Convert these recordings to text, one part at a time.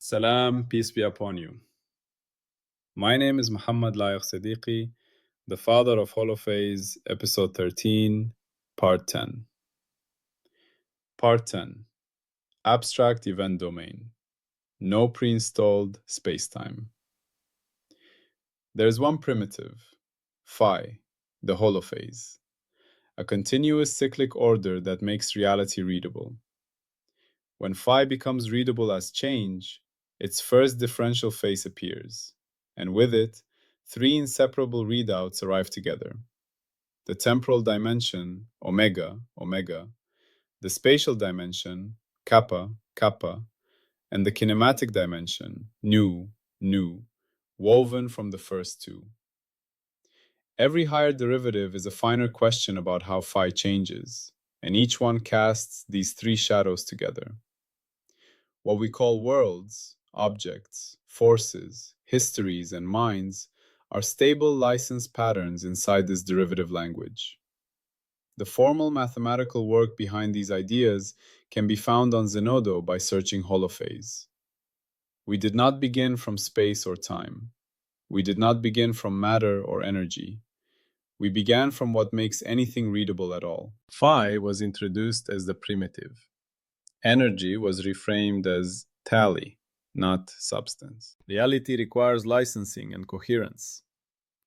Salam, peace be upon you. My name is Muhammad Layak Siddiqui, the father of HOLOPHASE, episode 13, part 10. Part 10, abstract event domain, no pre-installed spacetime. There is one primitive, phi, the holophase, a continuous cyclic order that makes reality readable. When phi becomes readable as change, its first differential phase appears, and with it, three inseparable readouts arrive together. The temporal dimension, omega, omega, the spatial dimension, kappa, kappa, and the kinematic dimension, nu, nu, woven from the first two. Every higher derivative is a finer question about how phi changes, and each one casts these three shadows together. What we call worlds, objects, forces, histories, and minds are stable licensed patterns inside this derivative language. The formal mathematical work behind these ideas can be found on Zenodo by searching holophase. We did not begin from space or time. We did not begin from matter or energy. We began from what makes anything readable at all. Phi was introduced as the primitive. Energy was reframed as tally, not substance. Reality requires licensing and coherence.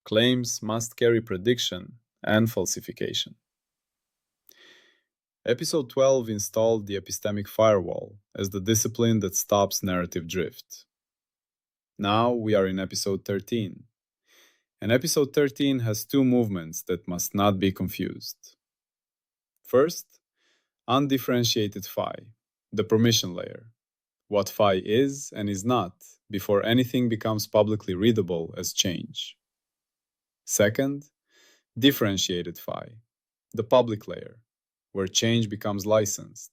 Claims must carry prediction and falsification. Episode 12 installed the epistemic firewall as the discipline that stops narrative drift. Now we are in episode 13. And episode 13 has two movements that must not be confused. First, undifferentiated phi, the permission layer, what phi is and is not before anything becomes publicly readable as change. Second, differentiated phi, the public layer, where change becomes licensed,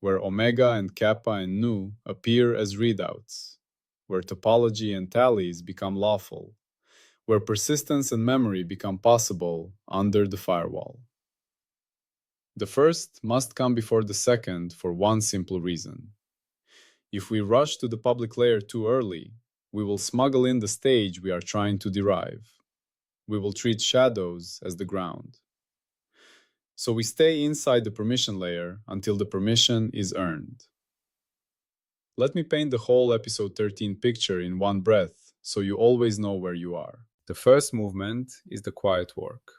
where omega and kappa and nu appear as readouts, where topology and tallies become lawful, where persistence and memory become possible under the firewall. The first must come before the second for one simple reason. If we rush to the public layer too early, we will smuggle in the stage we are trying to derive. We will treat shadows as the ground. So we stay inside the permission layer until the permission is earned. Let me paint the whole episode 13 picture in one breath so you always know where you are. The first movement is the quiet work.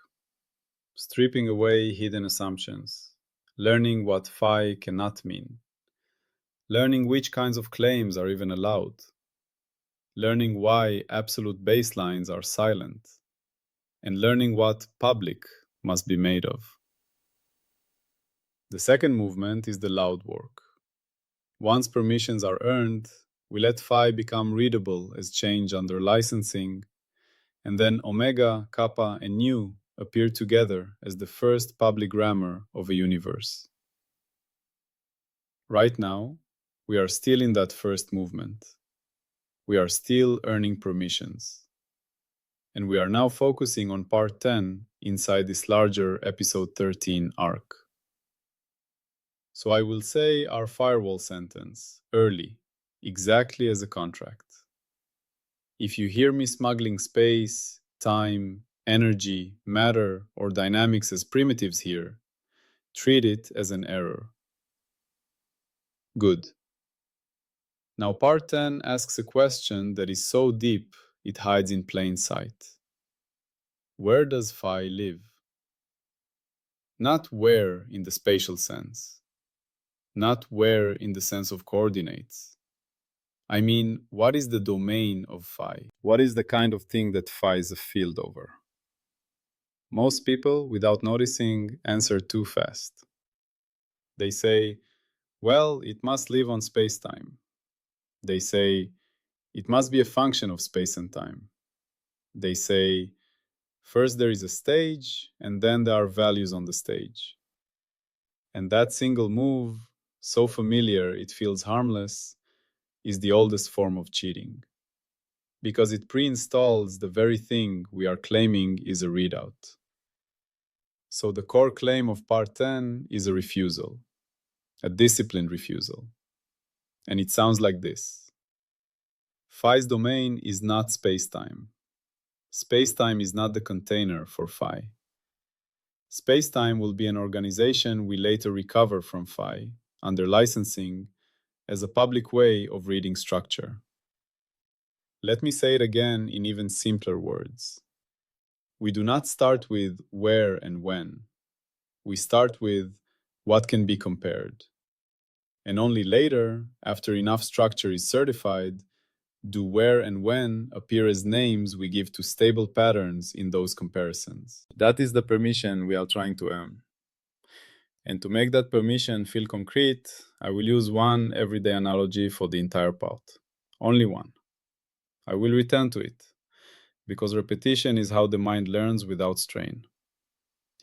Stripping away hidden assumptions, learning what phi cannot mean, learning which kinds of claims are even allowed, learning why absolute baselines are silent, and learning what public must be made of. The second movement is the loud work. Once permissions are earned, we let phi become readable as change under licensing, and then omega, kappa, and nu appear together as the first public grammar of a universe. Right now, we are still in that first movement. We are still earning permissions. And we are now focusing on part 10 inside this larger episode 13 arc. So I will say our firewall sentence early, exactly as a contract. If you hear me smuggling space, time, energy, matter, or dynamics as primitives here, treat it as an error. Good. Now part 10 asks a question that is so deep it hides in plain sight. Where does phi live? Not where in the spatial sense. Not where in the sense of coordinates. I mean, what is the domain of phi? What is the kind of thing that phi is a field over? Most people, without noticing, answer too fast. They say, well, it must live on space-time. They say, it must be a function of space and time. They say, first there is a stage, and then there are values on the stage. And that single move, so familiar it feels harmless, is the oldest form of cheating. Because it pre-installs the very thing we are claiming is a readout. So the core claim of part 10 is a refusal, a disciplined refusal. And it sounds like this. Phi's domain is not spacetime. Spacetime is not the container for Phi. Spacetime will be an organization we later recover from Phi, under licensing, as a public way of reading structure. Let me say it again in even simpler words. We do not start with where and when. We start with what can be compared. And only later, after enough structure is certified, do where and when appear as names we give to stable patterns in those comparisons. That is the permission we are trying to earn. And to make that permission feel concrete, I will use one everyday analogy for the entire part. Only one. I will return to it, because repetition is how the mind learns without strain.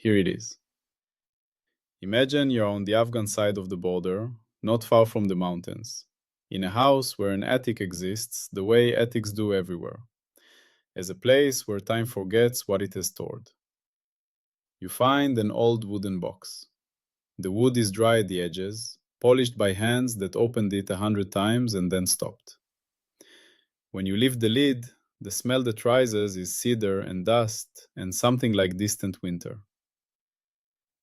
Here it is. Imagine you're on the Afghan side of the border, not far from the mountains, in a house where an attic exists the way attics do everywhere, as a place where time forgets what it has stored. You find an old wooden box. The wood is dry at the edges, polished by hands that opened it 100 times and then stopped. When you lift the lid, the smell that rises is cedar and dust and something like distant winter.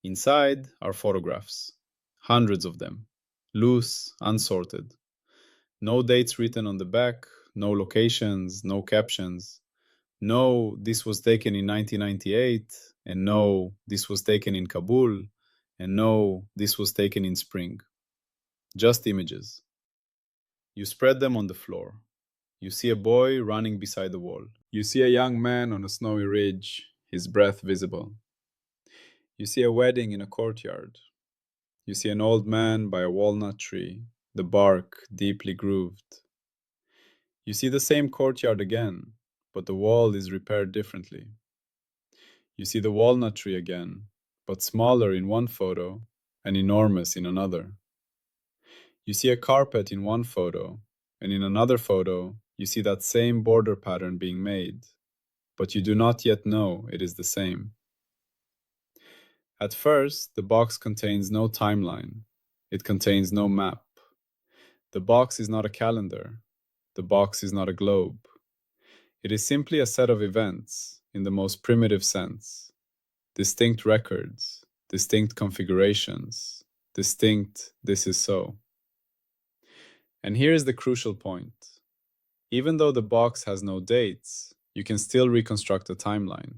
Inside are photographs, hundreds of them, loose, unsorted. No dates written on the back, no locations, no captions. No, this was taken in 1998, and no, this was taken in Kabul, and no, this was taken in spring. Just images. You spread them on the floor. You see a boy running beside the wall. You see a young man on a snowy ridge, his breath visible. You see a wedding in a courtyard. You see an old man by a walnut tree, the bark deeply grooved. You see the same courtyard again, but the wall is repaired differently. You see the walnut tree again, but smaller in one photo and enormous in another. You see a carpet in one photo, and in another photo, you see that same border pattern being made, but you do not yet know it is the same. At first, the box contains no timeline. It contains no map. The box is not a calendar. The box is not a globe. It is simply a set of events, in the most primitive sense. Distinct records, distinct configurations, distinct this is so. And here is the crucial point. Even though the box has no dates, you can still reconstruct a timeline.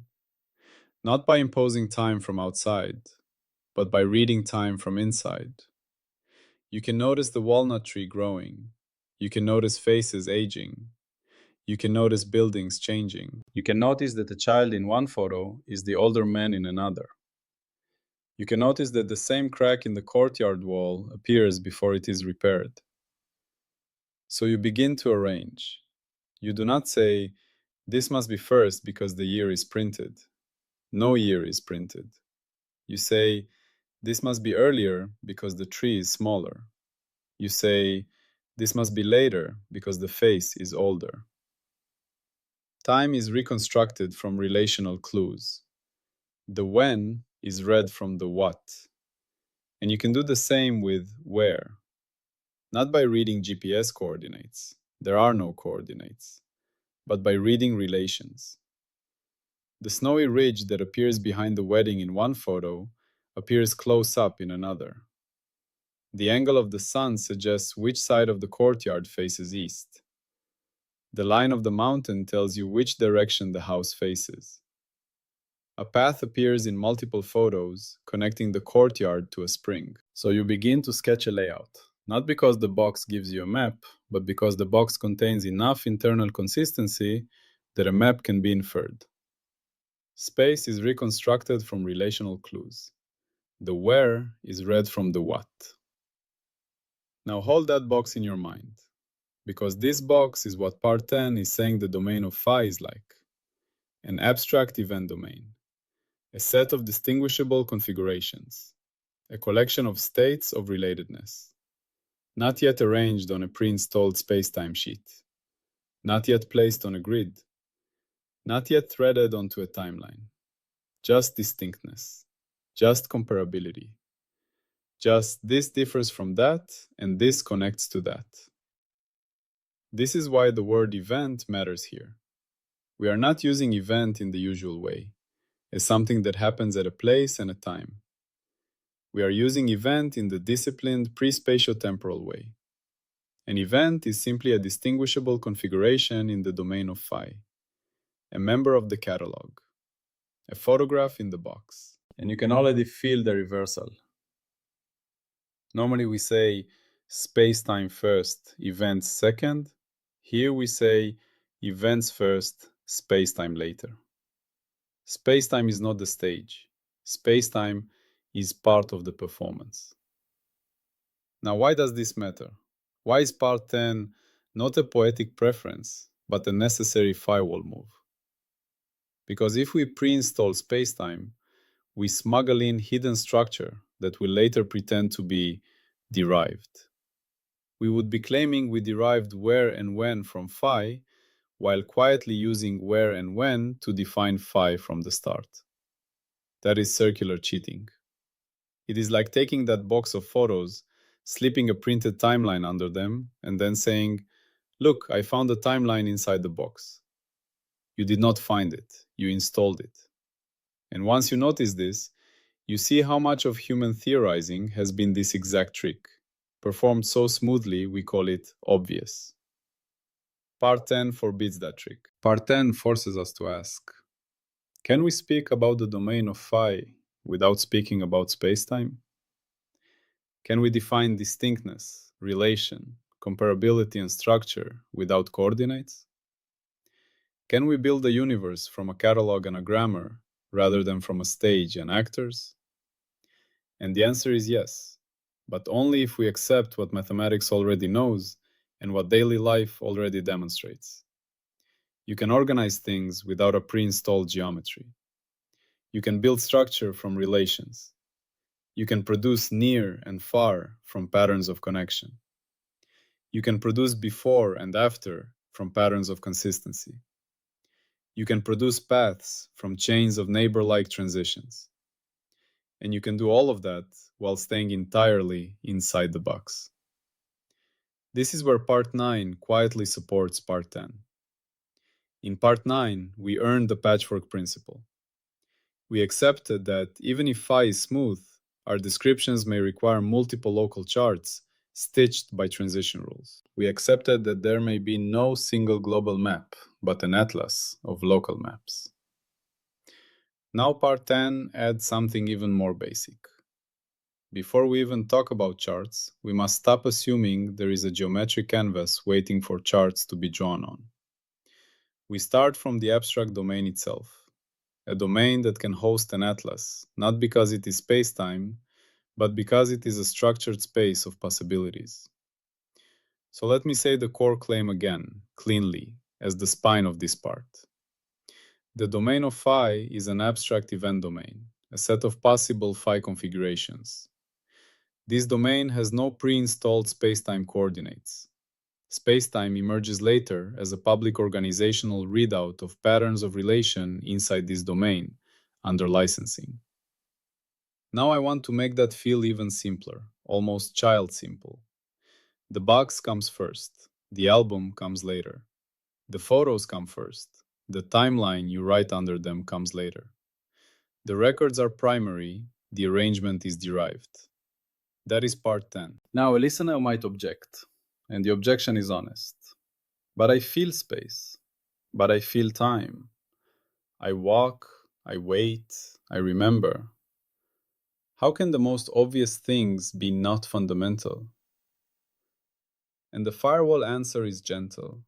Not by imposing time from outside, but by reading time from inside. You can notice the walnut tree growing. You can notice faces aging. You can notice buildings changing. You can notice that the child in one photo is the older man in another. You can notice that the same crack in the courtyard wall appears before it is repaired. So you begin to arrange. You do not say, this must be first because the year is printed. No year is printed. You say, this must be earlier because the tree is smaller. You say, this must be later because the face is older. Time is reconstructed from relational clues. The when is read from the what. And you can do the same with where. Not by reading GPS coordinates. There are no coordinates. But by reading relations. The snowy ridge that appears behind the wedding in one photo appears close up in another. The angle of the sun suggests which side of the courtyard faces east. The line of the mountain tells you which direction the house faces. A path appears in multiple photos, connecting the courtyard to a spring. So you begin to sketch a layout, not because the box gives you a map, but because the box contains enough internal consistency that a map can be inferred. Space is reconstructed from relational clues. The where is read from the what. Now hold that box in your mind, because this box is what part 10 is saying the domain of Phi is like. An abstract event domain. A set of distinguishable configurations. A collection of states of relatedness. Not yet arranged on a pre-installed spacetime sheet. Not yet placed on a grid. Not yet threaded onto a timeline. Just distinctness. Just comparability. Just this differs from that, and this connects to that. This is why the word event matters here. We are not using event in the usual way, as something that happens at a place and a time. We are using event in the disciplined pre-spatio-temporal way. An event is simply a distinguishable configuration in the domain of phi, a member of the catalog, a photograph in the box. And you can already feel the reversal. Normally we say space-time first, events second. Here we say events first, space-time later. Space-time is not the stage. Space-time is part of the performance. Now, why does this matter? Why is part 10 not a poetic preference, but a necessary firewall move? Because if we pre-install spacetime, we smuggle in hidden structure that will later pretend to be derived. We would be claiming we derived where and when from phi, while quietly using where and when to define phi from the start. That is circular cheating. It is like taking that box of photos, slipping a printed timeline under them, and then saying, "Look, I found a timeline inside the box." You did not find it, you installed it. And once you notice this, you see how much of human theorizing has been this exact trick, performed so smoothly we call it obvious. Part 10 forbids that trick. Part 10 forces us to ask, can we speak about the domain of phi without speaking about spacetime? Can we define distinctness, relation, comparability, and structure without coordinates? Can we build a universe from a catalog and a grammar rather than from a stage and actors? And the answer is yes, but only if we accept what mathematics already knows and what daily life already demonstrates. You can organize things without a pre-installed geometry. You can build structure from relations. You can produce near and far from patterns of connection. You can produce before and after from patterns of consistency. You can produce paths from chains of neighbor-like transitions. And you can do all of that while staying entirely inside the box. This is where Part 9 quietly supports Part 10. In Part 9, we earned the patchwork principle. We accepted that even if phi is smooth, our descriptions may require multiple local charts stitched by transition rules. We accepted that there may be no single global map, but an atlas of local maps. Now Part 10 adds something even more basic. Before we even talk about charts, we must stop assuming there is a geometric canvas waiting for charts to be drawn on. We start from the abstract domain itself, a domain that can host an atlas, not because it is spacetime, but because it is a structured space of possibilities. So let me say the core claim again, cleanly, as the spine of this part. The domain of phi is an abstract event domain, a set of possible phi configurations. This domain has no pre-installed spacetime coordinates. Spacetime emerges later as a public organizational readout of patterns of relation inside this domain, under licensing. Now I want to make that feel even simpler, almost child simple. The box comes first, the album comes later. The photos come first, the timeline you write under them comes later. The records are primary, the arrangement is derived. That is Part 10. Now a listener might object, and the objection is honest. But I feel space. But I feel time. I walk, I wait, I remember. How can the most obvious things be not fundamental? And the firewall answer is gentle.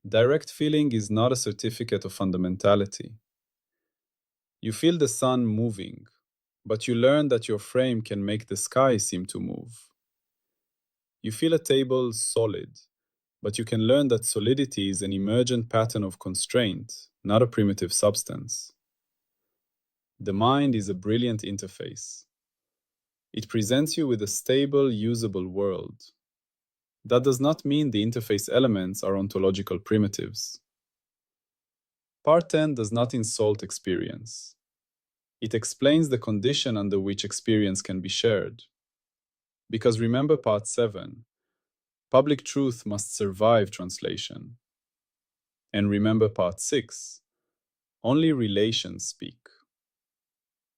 Direct feeling is not a certificate of fundamentality. You feel the sun moving, but you learn that your frame can make the sky seem to move. You feel a table solid, but you can learn that solidity is an emergent pattern of constraint, not a primitive substance. The mind is a brilliant interface. It presents you with a stable, usable world. That does not mean the interface elements are ontological primitives. Part 10 does not insult experience. It explains the condition under which experience can be shared. Because remember Part 7, Public truth must survive translation. And remember part 6, only relations speak.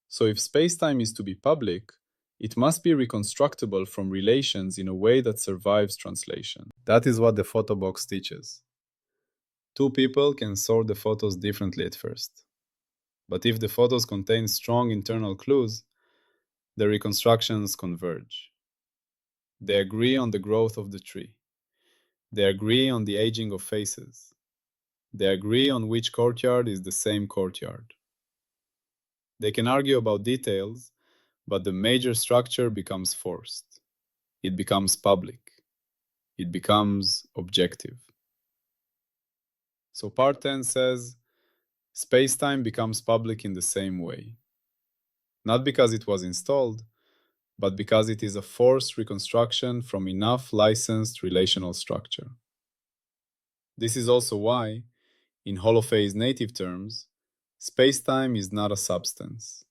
So if spacetime is to be public, it must be reconstructible from relations in a way that survives translation. That is what the photo box teaches. Two people can sort the photos differently at first. But if the photos contain strong internal clues, the reconstructions converge. They agree on the growth of the tree. They agree on the aging of faces. They agree on which courtyard is the same courtyard. They can argue about details, but the major structure becomes forced. It becomes public. It becomes objective. So part 10 says, spacetime becomes public in the same way. Not because it was installed, but because it is a forced reconstruction from enough licensed relational structure. This is also why, in holophase native terms, spacetime is not a substance.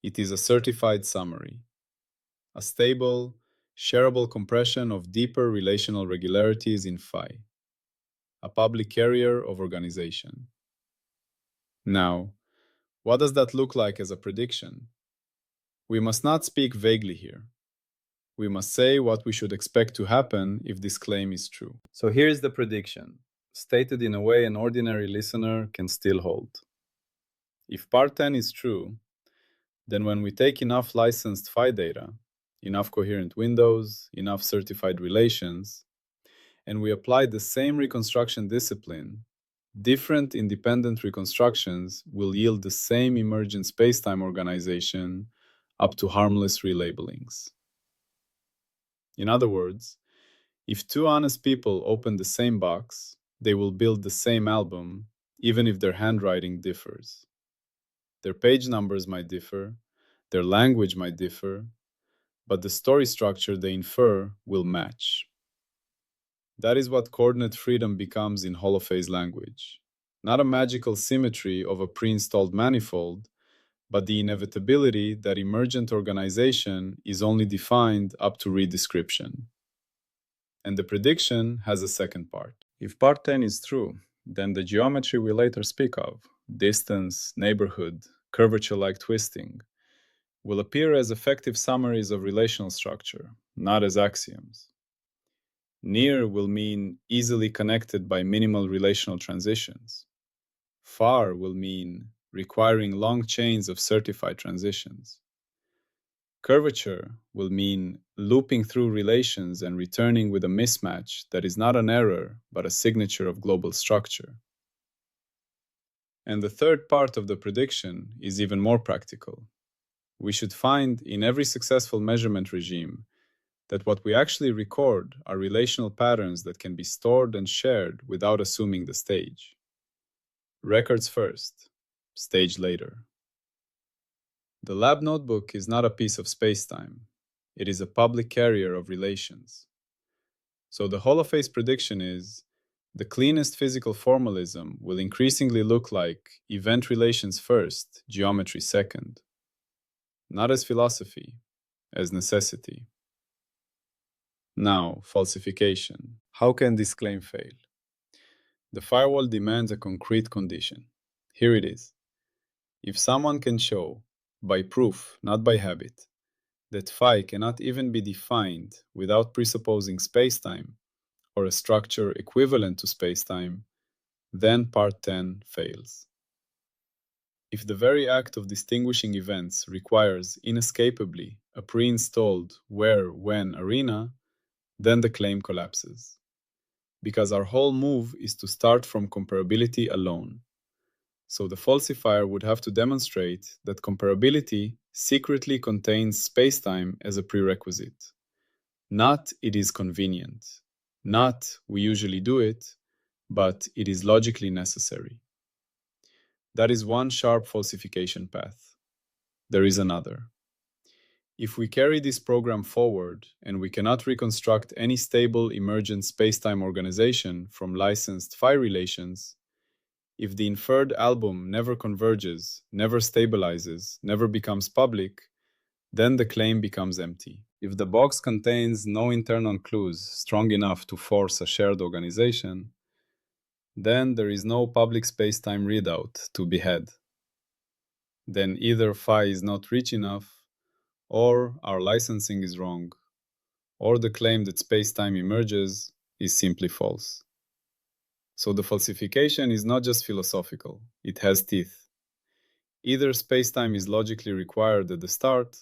It is a certified summary, a stable, shareable compression of deeper relational regularities in phi, a public carrier of organization. Now, what does that look like as a prediction? We must not speak vaguely here. We must say what we should expect to happen if this claim is true. So here's the prediction, stated in a way an ordinary listener can still hold. If part 10 is true, then when we take enough licensed phi data, enough coherent windows, enough certified relations, and we apply the same reconstruction discipline, different independent reconstructions will yield the same emergent spacetime organization up to harmless relabelings. In other words, if two honest people open the same box, they will build the same album, even if their handwriting differs. Their page numbers might differ, their language might differ, but the story structure they infer will match. That is what coordinate freedom becomes in holophase language. Not a magical symmetry of a pre-installed manifold, but the inevitability that emergent organization is only defined up to redescription. And the prediction has a second part. If part 10 is true, then the geometry we later speak of, distance, neighborhood, curvature-like twisting, will appear as effective summaries of relational structure, not as axioms. Near will mean easily connected by minimal relational transitions. Far will mean requiring long chains of certified transitions. Curvature will mean looping through relations and returning with a mismatch that is not an error, but a signature of global structure. And the third part of the prediction is even more practical. We should find in every successful measurement regime that what we actually record are relational patterns that can be stored and shared without assuming the stage. Records first, stage later. The lab notebook is not a piece of spacetime. It is a public carrier of relations. So the holophase prediction is, the cleanest physical formalism will increasingly look like event relations first, geometry second. Not as philosophy, as necessity. Now, falsification. How can this claim fail? The firewall demands a concrete condition. Here it is. If someone can show, by proof, not by habit, that phi cannot even be defined without presupposing spacetime, or a structure equivalent to spacetime, then part 10 fails. If the very act of distinguishing events requires inescapably a pre-installed where-when arena, then the claim collapses. Because our whole move is to start from comparability alone. So the falsifier would have to demonstrate that comparability secretly contains spacetime as a prerequisite. Not it is convenient. Not we usually do it, but it is logically necessary. That is one sharp falsification path. There is another. If we carry this program forward and we cannot reconstruct any stable emergent spacetime organization from licensed phi relations, if the inferred album never converges, never stabilizes, never becomes public, then the claim becomes empty. If the box contains no internal clues strong enough to force a shared organization, then there is no public spacetime readout to be had. Then either phi is not rich enough, or our licensing is wrong, or the claim that spacetime emerges is simply false. So the falsification is not just philosophical, it has teeth. Either spacetime is logically required at the start,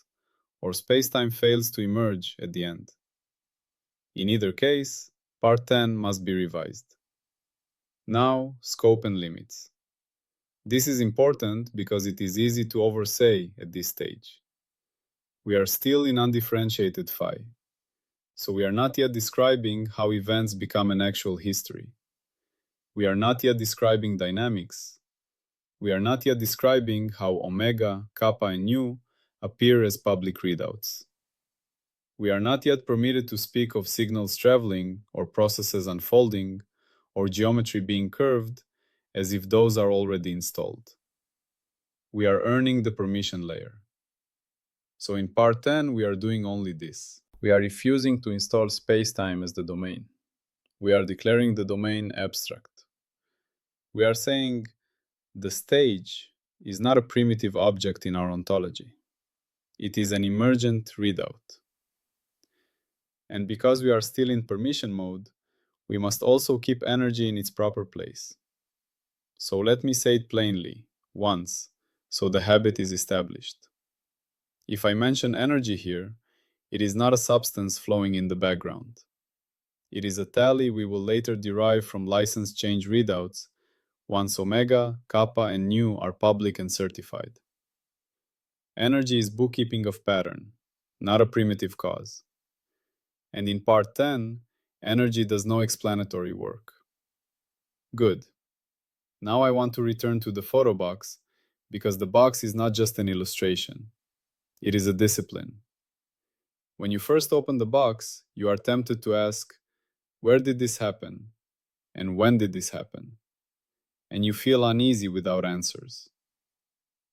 or spacetime fails to emerge at the end. In either case, Part 10 must be revised. Now, scope and limits. This is important because it is easy to oversay at this stage. We are still in undifferentiated phi, so we are not yet describing how events become an actual history. We are not yet describing dynamics. We are not yet describing how omega, kappa, and nu appear as public readouts. We are not yet permitted to speak of signals traveling, or processes unfolding, or geometry being curved, as if those are already installed. We are earning the permission layer. So in Part 10, we are doing only this. We are refusing to install spacetime as the domain. We are declaring the domain abstract. We are saying the stage is not a primitive object in our ontology. It is an emergent readout. And because we are still in permission mode, we must also keep energy in its proper place. So let me say it plainly, once, so the habit is established. If I mention energy here, it is not a substance flowing in the background. It is a tally we will later derive from license change readouts once omega, kappa, and nu are public and certified. Energy is bookkeeping of pattern, not a primitive cause. And in Part 10, energy does no explanatory work. Good. Now I want to return to the photo box, because the box is not just an illustration. It is a discipline. When you first open the box, you are tempted to ask, where did this happen? And when did this happen? And you feel uneasy without answers.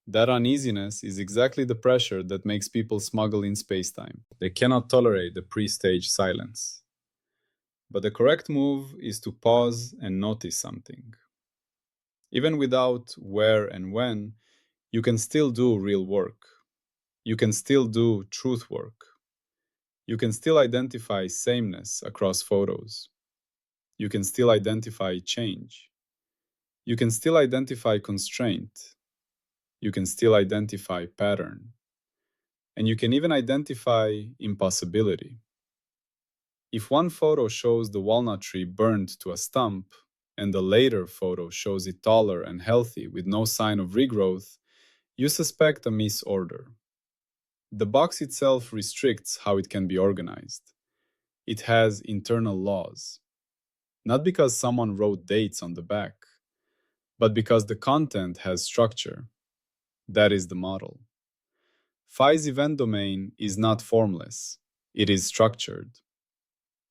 That uneasiness is exactly the pressure that makes people smuggle in spacetime. They cannot tolerate the pre-stage silence. But the correct move is to pause and notice something. Even without where and when, you can still do real work. You can still do truth work. You can still identify sameness across photos. You can still identify change. You can still identify constraint. You can still identify pattern. And you can even identify impossibility. If one photo shows the walnut tree burned to a stump, and the later photo shows it taller and healthy with no sign of regrowth, you suspect a misorder. The box itself restricts how it can be organized. It has internal laws. Not because someone wrote dates on the back, but because the content has structure. That is the model. Phi's event domain is not formless. It is structured.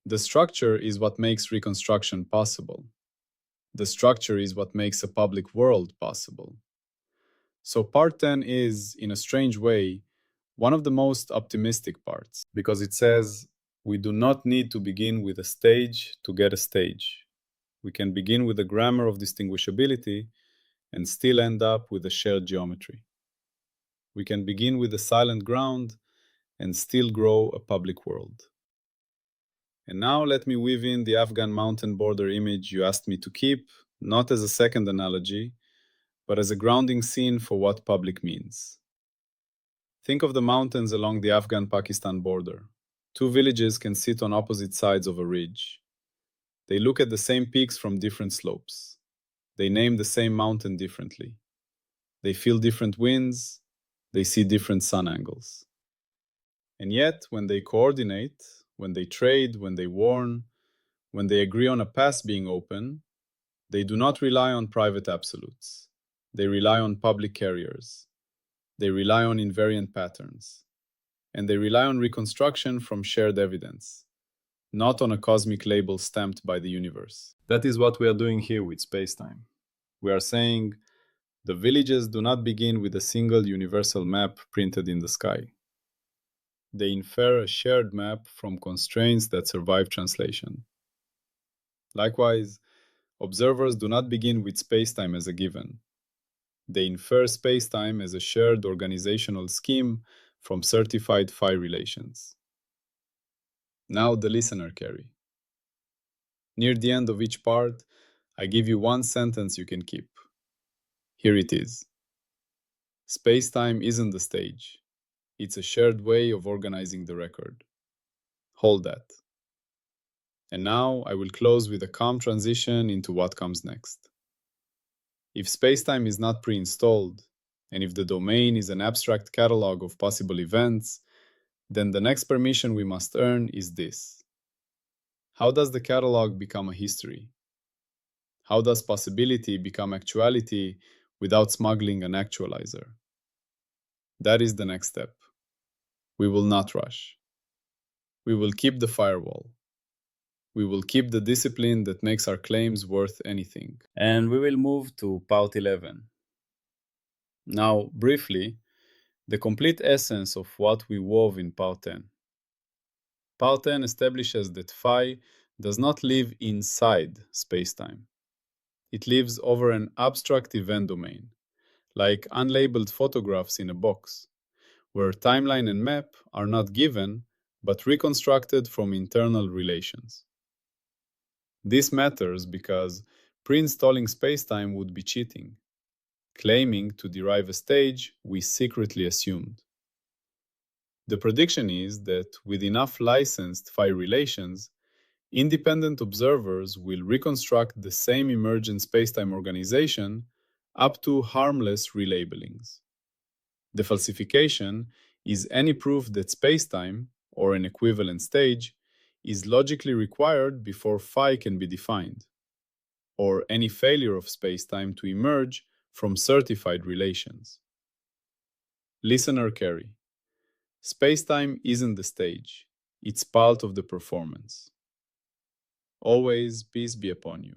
The structure is what makes reconstruction possible. The structure is what makes a public world possible. So Part 10 is, in a strange way, one of the most optimistic parts, because it says we do not need to begin with a stage to get a stage. We can begin with a grammar of distinguishability and still end up with a shared geometry. We can begin with a silent ground and still grow a public world. And now let me weave in the Afghan mountain border image you asked me to keep, not as a second analogy, but as a grounding scene for what public means. Think of the mountains along the Afghan-Pakistan border. Two villages can sit on opposite sides of a ridge. They look at the same peaks from different slopes. They name the same mountain differently. They feel different winds. They see different sun angles. And yet, when they coordinate, when they trade, when they warn, when they agree on a pass being open, they do not rely on private absolutes. They rely on public carriers. They rely on invariant patterns. And they rely on reconstruction from shared evidence, not on a cosmic label stamped by the universe. That is what we are doing here with spacetime. We are saying the villages do not begin with a single universal map printed in the sky. They infer a shared map from constraints that survive translation. Likewise, observers do not begin with spacetime as a given. They infer spacetime as a shared organizational scheme from certified phi relations. Now the listener carry. Near the end of each part, I give you one sentence you can keep. Here it is. Spacetime isn't the stage. It's a shared way of organizing the record. Hold that. And now I will close with a calm transition into what comes next. If spacetime is not pre-installed, and if the domain is an abstract catalog of possible events, then the next permission we must earn is this. How does the catalog become a history? How does possibility become actuality without smuggling an actualizer? That is the next step. We will not rush. We will keep the firewall. We will keep the discipline that makes our claims worth anything. And we will move to part 11. Now, briefly, the complete essence of what we wove in part 10. Part 10 establishes that phi does not live inside spacetime. It lives over an abstract event domain, like unlabeled photographs in a box, where timeline and map are not given, but reconstructed from internal relations. This matters because pre-installing spacetime would be cheating, claiming to derive a stage we secretly assumed. The prediction is that with enough licensed phi relations, independent observers will reconstruct the same emergent spacetime organization up to harmless relabelings. The falsification is any proof that spacetime, or an equivalent stage, is logically required before phi can be defined, or any failure of spacetime to emerge from certified relations. Listener carry. Spacetime isn't the stage, it's part of the performance. Always peace be upon you.